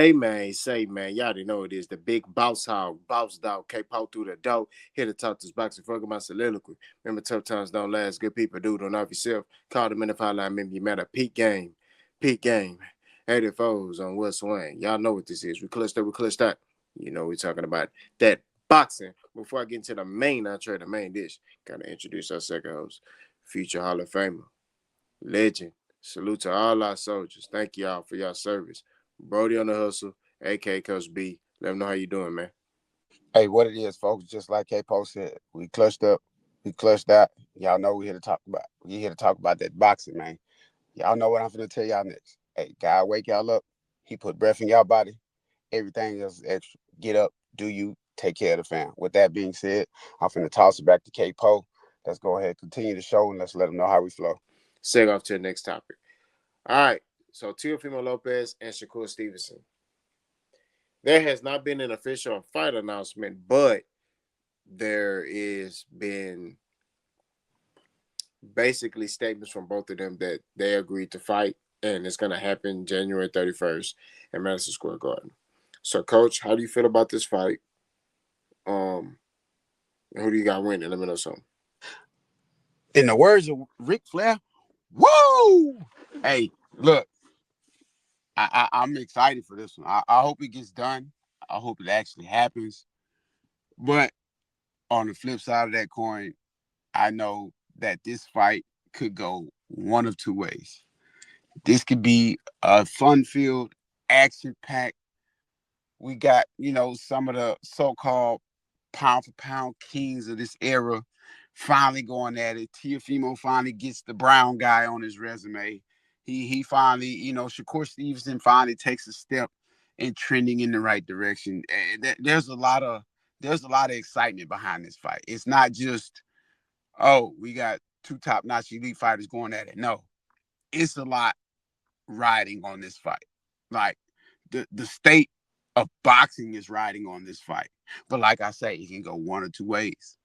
Man, y'all already know it is the big boss hog, boss dog, K-Paul through the door, here to talk this boxing, fuck my soliloquy. Remember, tough times don't last, good people do, don't off yourself. Call them in the hotline, remember you matter, peak game, 84s on West Wing. Y'all know what this is, we clutched that. You know, we're talking about that boxing. Before I get into the main entree, the main dish, gotta introduce our second host, future Hall of Famer, legend. Salute to all our soldiers. Thank y'all for your service. Brody on the hustle, aka Coach B. Let them know how you doing, man. Hey, what it is, folks, just like K-Po said, we clutched up, we clutched out. Y'all know we here to talk about. We here to talk about that boxing, man. Y'all know what I'm finna tell y'all next. Hey, God wake y'all up. He put breath in y'all body. Everything else is extra. Get up, do you, take care of the fam. With that being said, I'm finna toss it back to K-Po. Let's go ahead, continue the show, and let's let them know how we flow. Seg off to the next topic. All right. So Teofimo López and Shakur Stevenson. There has not been an official fight announcement, but there is been basically statements from both of them that they agreed to fight, and it's going to happen January 31st at Madison Square Garden. So, Coach, how do you feel about this fight? Um, who do you got winning? Let me know something. In the words of Ric Flair, woo! Hey, look, I'm excited for this one. I hope it gets done. I hope it actually happens. But on the flip side of that coin, I know that this fight could go one of two ways. This could be a fun-filled, action-packed. We got, some of the so-called pound for pound kings of this era finally going at it. Teofimo finally gets the brown guy on his resume. He finally, Shakur Stevenson finally takes a step in trending in the right direction. There's a lot of excitement behind this fight. It's not just, oh, we got two top-notch elite fighters going at it. No, it's a lot riding on this fight. Like the state of boxing is riding on this fight. But like I say, it can go one or two ways.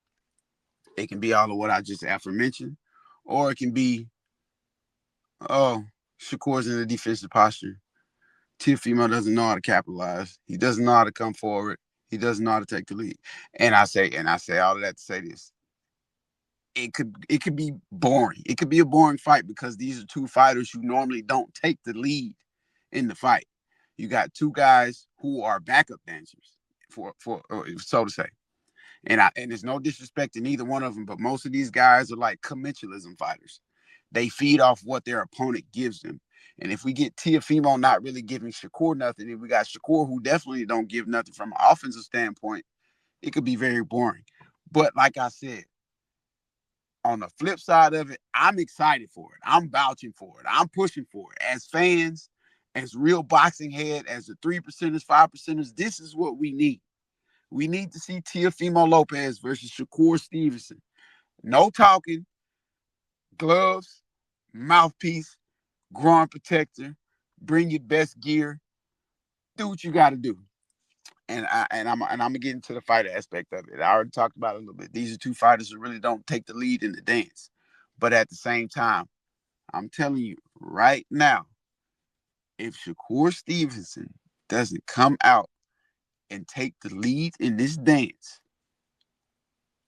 It can be all of what I just aforementioned, or it can be, oh, Shakur's in a defensive posture. Teofimo doesn't know how to capitalize. He doesn't know how to come forward. He doesn't know how to take the lead. And I say all of that to say this. It could be boring. It could be a boring fight because these are two fighters who normally don't take the lead in the fight. You got two guys who are backup dancers, for so to say. And there's no disrespect in either one of them, but most of these guys are like commensalism fighters. They feed off what their opponent gives them. And if we get Teofimo not really giving Shakur nothing, if we got Shakur who definitely don't give nothing from an offensive standpoint, it could be very boring. But like I said, on the flip side of it, I'm excited for it. I'm vouching for it. I'm pushing for it. As fans, as real boxing head, as the 3%ers, 5%ers, this is what we need. We need to see Teofimo López versus Shakur Stevenson. No talking, gloves, mouthpiece, groin protector, bring your best gear, do what you got to do. And I'm gonna get into the fight aspect of it. I already talked about it a little bit. These are two fighters who really don't take the lead in the dance, but at the same time, I'm telling you right now, if Shakur Stevenson doesn't come out and take the lead in this dance,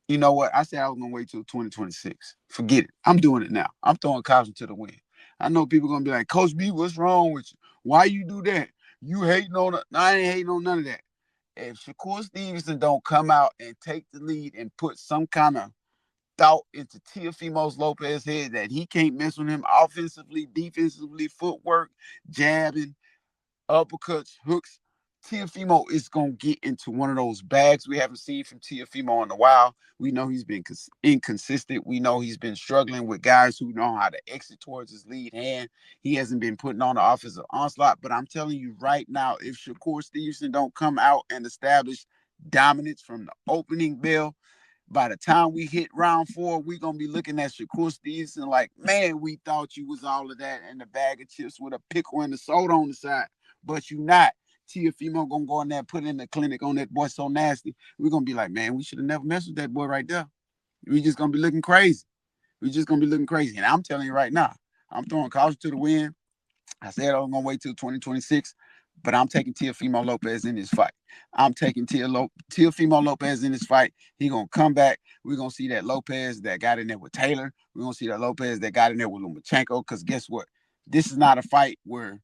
you know what? I said I was gonna wait till 2026. Forget it. I'm doing it now. I'm throwing caution to the wind. I know people gonna be like, Coach B, what's wrong with you? Why you do that? You hating on it? No, I ain't hating on none of that. If Shakur Stevenson don't come out and take the lead and put some kind of thought into Teofimo López's head that he can't mess with him offensively, defensively, footwork, jabbing, uppercuts, hooks, Teofimo is going to get into one of those bags we haven't seen from Teofimo in a while. We know he's been inconsistent. We know he's been struggling with guys who know how to exit towards his lead hand. He hasn't been putting on the offensive onslaught. But I'm telling you right now, if Shakur Stevenson don't come out and establish dominance from the opening bell, by the time we hit round 4, we're going to be looking at Shakur Stevenson like, man, we thought you was all of that and a bag of chips with a pickle and a soda on the side. But you not. Teofimo gonna go in there, put in the clinic on that boy so nasty. We're gonna be like, man, we should have never messed with that boy right there. We just gonna be looking crazy. We just gonna be looking crazy. And I'm telling you right now, I'm throwing caution to the wind. I said I was gonna wait till 2026, but I'm taking Teofimo López in this fight. I'm taking Teofimo López in this fight. He gonna come back. We're gonna see that López that got in there with Taylor. We're gonna see that López that got in there with Lomachenko. Because guess what? This is not a fight where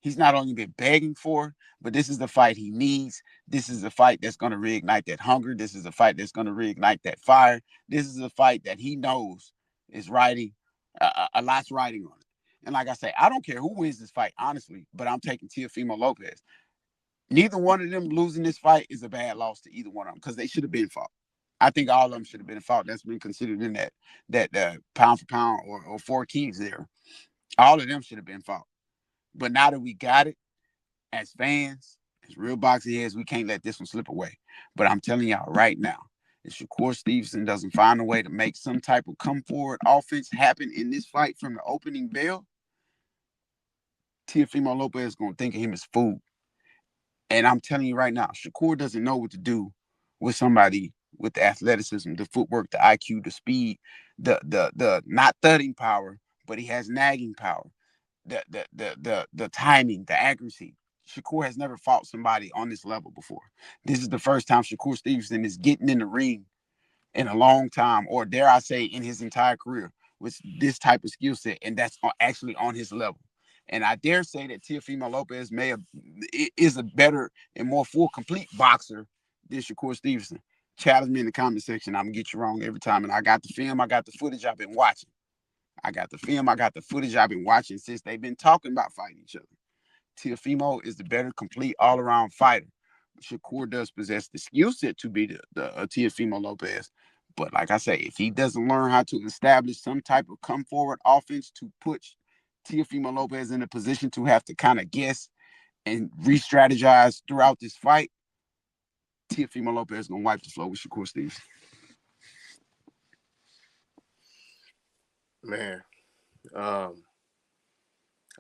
he's not only been begging for, but this is the fight he needs. This is a fight that's going to reignite that hunger. This is a fight that's going to reignite that fire. This is a fight that he knows is riding, a lot's riding on it. And like I say, I don't care who wins this fight, honestly, but I'm taking Teofimo López. Neither one of them losing this fight is a bad loss to either one of them because they should have been fought. I think all of them should have been fought. That's been considered in that pound for pound or four kings there. All of them should have been fought. But now that we got it, as fans, as real boxing heads, we can't let this one slip away. But I'm telling y'all right now, if Shakur Stevenson doesn't find a way to make some type of come forward offense happen in this fight from the opening bell, Teofimo López is going to think of him as food. And I'm telling you right now, Shakur doesn't know what to do with somebody with the athleticism, the footwork, the IQ, the speed, the not thudding power, but he has nagging power, the timing, the accuracy. Shakur has never fought somebody on this level before. This is the first time Shakur Stevenson is getting in the ring in a long time, or dare I say, in his entire career, with this type of skill set, and that's actually on his level. And I dare say that Teofimo López is a better and more full, complete boxer than Shakur Stevenson. Challenge me in the comment section. I'm gonna get you wrong every time. And I got the film, I got the footage I've been watching. I got the film, I got the footage I've been watching since they've been talking about fighting each other. Teofimo is the better, complete, all-around fighter. Shakur does possess the skill set to be the Teofimo López. But like I say, if he doesn't learn how to establish some type of come forward offense to put Teofimo López in a position to have to kind of guess and re-strategize throughout this fight, Teofimo López is going to wipe the floor with Shakur Stevenson. Man, um,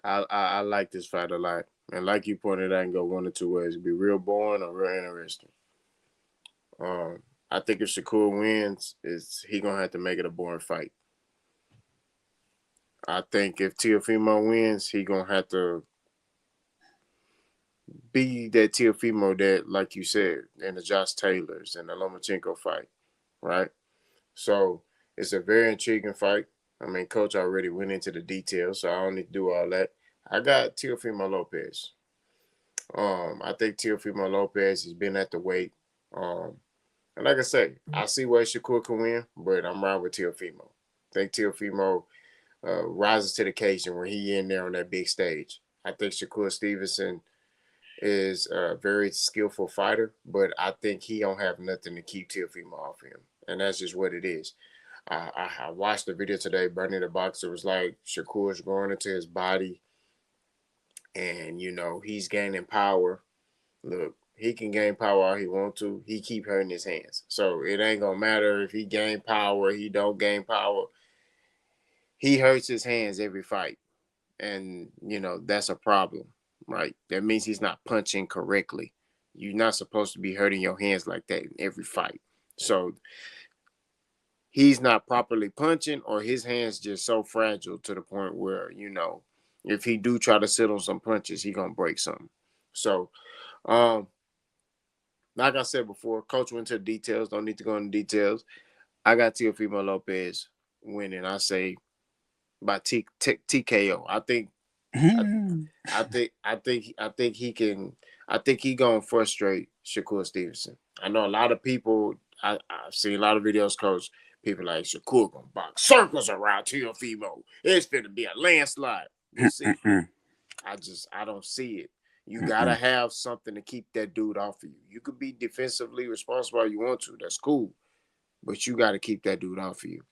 I like this fight a lot. And like you pointed out, and go one or two ways. It'd be real boring or real interesting. I think if Shakur wins, is he gonna have to make it a boring fight. I think if Teofimo wins, he gonna have to be that Teofimo that, like you said, in the Josh Taylors and the Lomachenko fight, right? So it's a very intriguing fight. I mean, Coach already went into the details, so I don't need to do all that. I got Teofimo López. I think Teofimo López has been at the weight. And like I say, I see where Shakur can win, but I'm right with Teofimo. I think Teofimo rises to the occasion when he in there on that big stage. I think Shakur Stevenson is a very skillful fighter, but I think he don't have nothing to keep Teofimo off him, and that's just what it is. I watched the video today. Bernie the boxer was like, Shakur's growing into his body, and he's gaining power. Look, he can gain power all he want to. He keep hurting his hands, so it ain't gonna matter if he gain power, he don't gain power. He hurts his hands every fight, and that's a problem, right? That means he's not punching correctly. You're not supposed to be hurting your hands like that in every fight. So he's not properly punching, or his hands just so fragile to the point where if he do try to sit on some punches, he gonna break something. So like I said before, Coach went to the details. Don't need to go into details. I got Teofimo López winning. I say by TKO. I think he can. I think he gonna frustrate Shakur Stevenson. I know a lot of people. I've seen a lot of videos, Coach. People like Shakur gonna box circles around Teofimo. It's gonna be a landslide. We'll see. I don't see it. You gotta have something to keep that dude off of you. You could be defensively responsible all you want to. That's cool, but you gotta keep that dude off of you.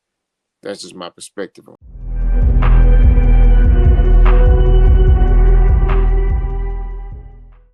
That's just my perspective on it.